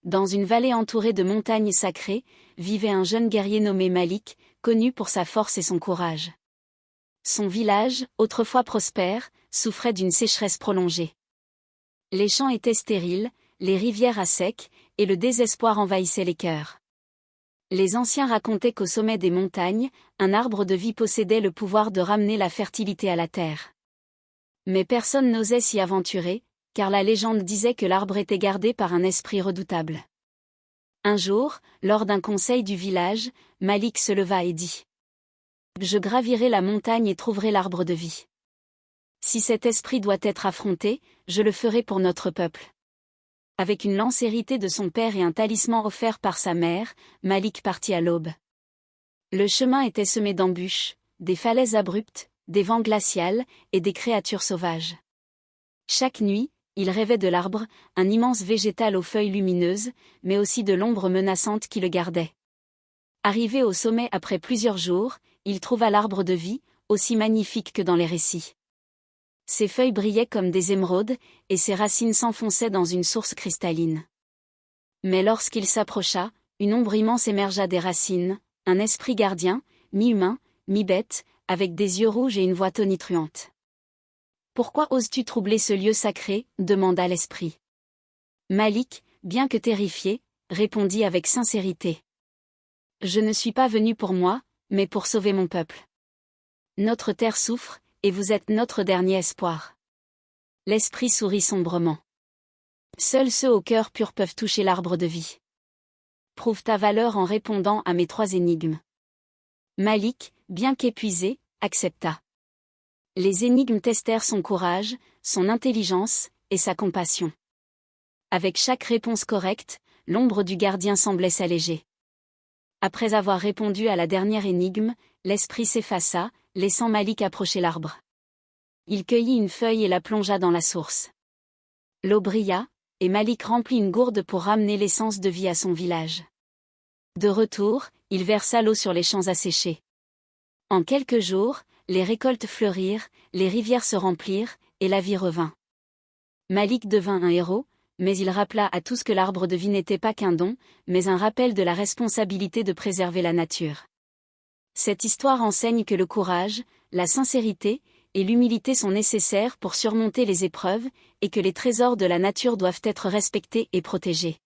dans une vallée entourée de montagnes sacrées, vivait un jeune guerrier nommé Malik, connu pour sa force et son courage. Son village, autrefois prospère, souffrait d'une sécheresse prolongée. Les champs étaient stériles, les rivières à sec, et le désespoir envahissait les cœurs. Les anciens racontaient qu'au sommet des montagnes, un arbre de vie possédait le pouvoir de ramener la fertilité à la terre. Mais personne n'osait s'y aventurer, car la légende disait que l'arbre était gardé par un esprit redoutable. Un jour, lors d'un conseil du village, Malik se leva et dit : « Je gravirai la montagne et trouverai l'arbre de vie. Si cet esprit doit être affronté, je le ferai pour notre peuple. » Avec une lance héritée de son père et un talisman offert par sa mère, Malik partit à l'aube. Le chemin était semé d'embûches, des falaises abruptes, des vents glacials, et des créatures sauvages. Chaque nuit, il rêvait de l'arbre, un immense végétal aux feuilles lumineuses, mais aussi de l'ombre menaçante qui le gardait. Arrivé au sommet après plusieurs jours, il trouva l'arbre de vie, aussi magnifique que dans les récits. Ses feuilles brillaient comme des émeraudes, et ses racines s'enfonçaient dans une source cristalline. Mais lorsqu'il s'approcha, une ombre immense émergea des racines, un esprit gardien, mi-humain, mi-bête, avec des yeux rouges et une voix tonitruante. « Pourquoi oses-tu troubler ce lieu sacré » demanda l'esprit. Malik, bien que terrifié, répondit avec sincérité. « Je ne suis pas venu pour moi, mais pour sauver mon peuple. Notre terre souffre, et vous êtes notre dernier espoir. » L'esprit sourit sombrement. « Seuls ceux au cœur pur peuvent toucher l'arbre de vie. Prouve ta valeur en répondant à mes 3 énigmes. » Malik, bien qu'épuisé, accepta. Les énigmes testèrent son courage, son intelligence, et sa compassion. Avec chaque réponse correcte, l'ombre du gardien semblait s'alléger. Après avoir répondu à la dernière énigme, l'esprit s'effaça, laissant Malik approcher l'arbre. Il cueillit une feuille et la plongea dans la source. L'eau brilla, et Malik remplit une gourde pour ramener l'essence de vie à son village. De retour, il versa l'eau sur les champs asséchés. En quelques jours, les récoltes fleurirent, les rivières se remplirent, et la vie revint. Malik devint un héros, mais il rappela à tous que l'arbre de vie n'était pas qu'un don, mais un rappel de la responsabilité de préserver la nature. Cette histoire enseigne que le courage, la sincérité et l'humilité sont nécessaires pour surmonter les épreuves, et que les trésors de la nature doivent être respectés et protégés.